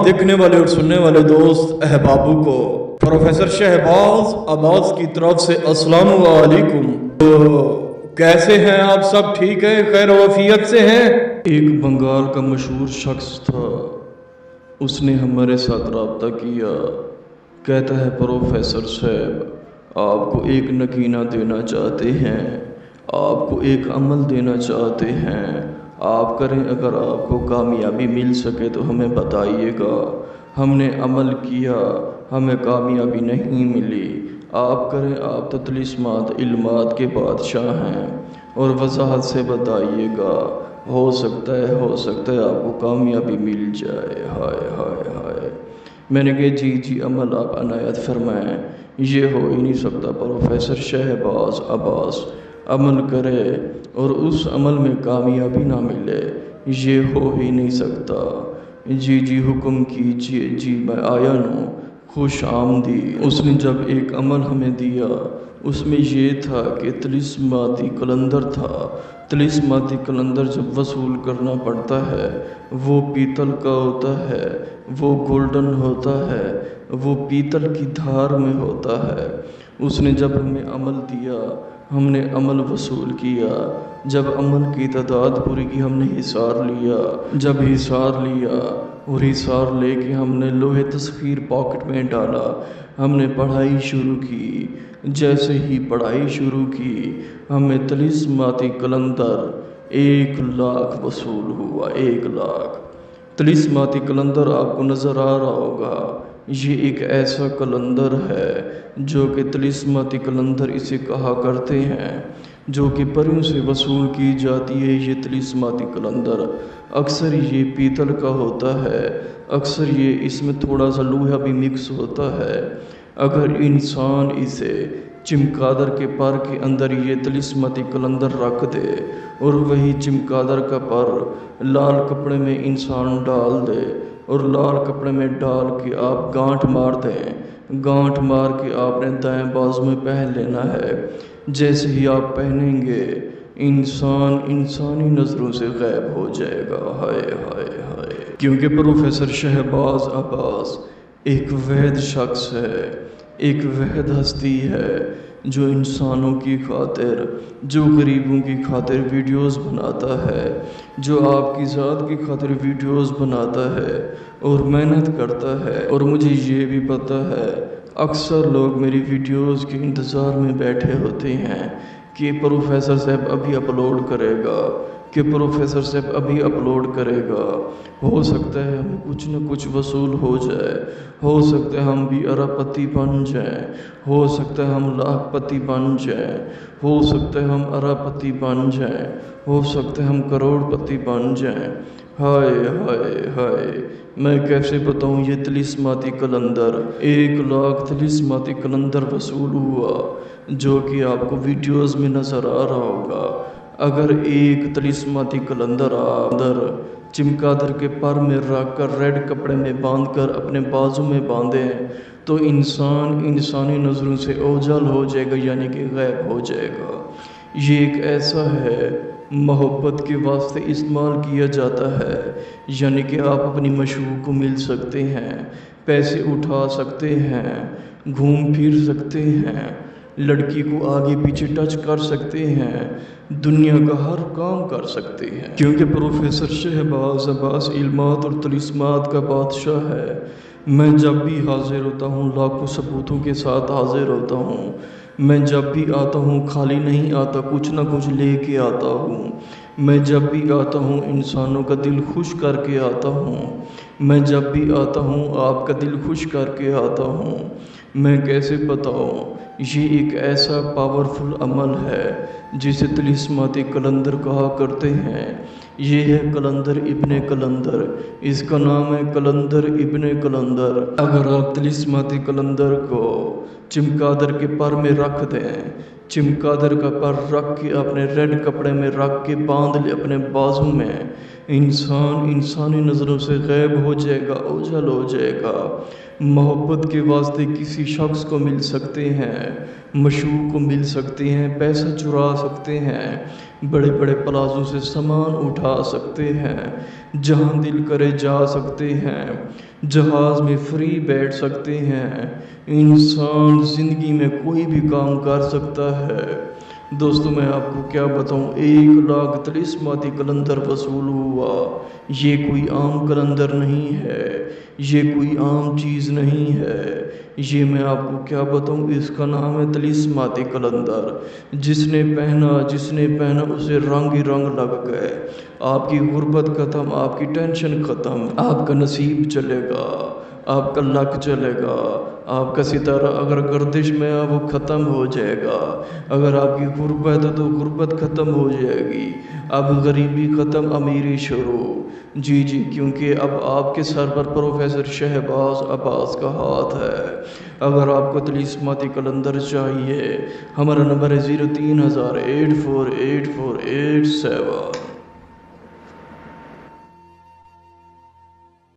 देखने वाले और सुनने वाले दोस्त अहबाबों को प्रोफेसर शहबाज अब्बास की तरफ से अस्सलाम वालेकुम। तो कैसे हैं आप सब? ठीक है, खैर वफियत से हैं? एक बंगाल का मशहूर शख्स था, उसने हमारे साथ रब्ता किया। कहता है प्रोफेसर साहब, आपको एक नगीना देना चाहते हैं, आपको एक अमल देना चाहते हैं, आप करें, अगर आपको कामयाबी मिल सके तो हमें बताइएगा। हमने अमल किया, हमें कामयाबी नहीं मिली, आप करें, आप तो तलिस्मात इल्मात के बादशाह हैं, और वजाहत से बताइएगा, हो सकता है आपको कामयाबी मिल जाए। हाय हाय हाय। मैंने कहा जी अमल आप अनायत फरमाएं। ये हो ही नहीं सकता, प्रोफेसर शहबाज अब्बास अमल करे और उस अमल में कामयाबी ना मिले, ये हो ही नहीं सकता। जी हुक्म कीजिए। जी मैं आया हूँ, खुश आमदी। उसने जब एक अमल हमें दिया, उसमें ये था कि तिलिस्माती कलंदर था। तिलिस्माती कलंदर जब वसूल करना पड़ता है, वो पीतल का होता है, वो गोल्डन होता है, वो पीतल की धार में होता है। उसने जब हमें अमल दिया, हमने अमल वसूल किया। जब अमल की तादाद पूरी की, हमने हिसार लिया। जब हिसार लिया और हिसार लेके हमने लोहे तस्खीर पॉकेट में डाला, हमने पढ़ाई शुरू की। जैसे ही पढ़ाई शुरू की, हमें तिलिस्माती कलंदर 1,00,000 वसूल हुआ। 1,00,000 तिलिस्माती कलंदर आपको नज़र आ रहा होगा। ये एक ऐसा कलंदर है जो कि तिलिस्माती कलंदर इसे कहा करते हैं, जो कि परियों से वसूल की जाती है। ये तिलिस्माती कलंदर अक्सर ये पीतल का होता है, अक्सर ये इसमें थोड़ा सा लोहा भी मिक्स होता है। अगर इंसान इसे चमगादड़ के पर के अंदर ये तिलिस्माती कलंदर रख दे और वही चमगादड़ का पर लाल कपड़े में इंसान डाल दे और लाल कपड़े में डाल के आप गांठ मार दें, गांठ मार के आपने दाएं बाजू में पहन लेना है। जैसे ही आप पहनेंगे, इंसान इंसानी नज़रों से गायब हो जाएगा। हाय हाय हाय। क्योंकि प्रोफेसर शहबाज अब्बास एक वहद शख्स है, एक वहद हस्ती है, जो इंसानों की खातिर, जो गरीबों की खातिर वीडियोस बनाता है, जो आपकी ज़ात की खातिर वीडियोस बनाता है और मेहनत करता है। और मुझे ये भी पता है, अक्सर लोग मेरी वीडियोस के इंतज़ार में बैठे होते हैं कि प्रोफेसर साहब अभी अपलोड करेगा, कि प्रोफेसर साहब अभी अपलोड करेगा। हो सकता है हमें कुछ न कुछ वसूल हो जाए, हो सकता है हम भी अरबपति बन जाएं, हो सकता है हम लाखपति बन जाएं, हो सकता है हम अरबपति बन जाएं, हो सकता है हम करोड़पति बन जाएं। हाय हाय हाय। मैं कैसे बताऊं, ये तिलिस्माती कलंदर 1,00,000 तिलिस्माती कलंदर वसूल हुआ, जो कि आपको वीडियोस में नज़र आ रहा होगा। अगर एक तिलिस्माती कलंदर अंदर चमगादड़ के पर में रख कर रेड कपड़े में बांध कर अपने बाजू में बांधे, तो इंसान इंसानी नज़रों से ओझल हो जाएगा, यानी कि गायब हो जाएगा। ये एक ऐसा है, मोहब्बत के वास्ते इस्तेमाल किया जाता है, यानी कि आप अपनी मशूक को मिल सकते हैं, पैसे उठा सकते हैं, घूम फिर सकते हैं, लड़की को आगे पीछे टच कर सकते हैं, दुनिया का हर काम कर सकते हैं। क्योंकि प्रोफेसर शहबाज अब्बास इल्मात और तिलिस्मात का बादशाह है। मैं जब भी हाजिर होता हूँ, लाखों सबूतों के साथ हाजिर होता हूँ। मैं जब भी आता हूँ खाली नहीं आता, कुछ ना कुछ लेके आता हूँ। मैं जब भी आता हूँ इंसानों का दिल खुश करके आता हूँ। मैं जब भी आता हूँ आपका दिल खुश करके आता हूँ। मैं कैसे बताऊँ, ये एक ऐसा पावरफुल अमल है जिसे तिलिस्माती कलंदर कहा करते हैं। ये है कलंदर इब्ने कलंदर, इसका नाम है कलंदर इब्ने कलंदर। अगर आप तिलिस्माती कलंदर को चमगादड़ के पर में रख दें, चमगादड़ का पर रख के अपने रेड कपड़े में रख के बांध ले अपने बाजू में, इंसान इंसानी नज़रों से गायब हो जाएगा, ओझल हो जाएगा। मोहब्बत के वास्ते किसी शख्स को मिल सकते हैं, मशहूर को मिल सकते हैं, पैसा चुरा सकते हैं, बड़े बड़े प्लाजों से सामान उठा सकते हैं, जहाँ दिल करे जा सकते हैं, जहाज़ में फ्री बैठ सकते हैं। इंसान ज़िंदगी में कोई भी काम कर सकता है। दोस्तों मैं आपको क्या बताऊं, 1 लाख तिलिस्माती कलंदर वसूल हुआ। ये कोई आम कलंदर नहीं है, ये कोई आम चीज़ नहीं है। ये मैं आपको क्या बताऊं, इसका नाम है तिलिस्माती कलंदर। जिसने पहना उसे रंग ही रंग लग गए। आपकी गुर्बत ख़त्म, आपकी टेंशन ख़त्म, आपका नसीब चलेगा, आपका लक चलेगा, आपका सितारा अगर गर्दिश में है वो ख़त्म हो जाएगा। अगर आपकी गुर्बत है तो गुर्बत ख़त्म हो जाएगी। अब गरीबी ख़त्म, अमीरी शुरू। जी जी, क्योंकि अब आपके सर पर प्रोफेसर शहबाज अब्बास का हाथ है। अगर आपको तिलिस्माती कलंदर चाहिए, हमारा नंबर है 03,000 848487।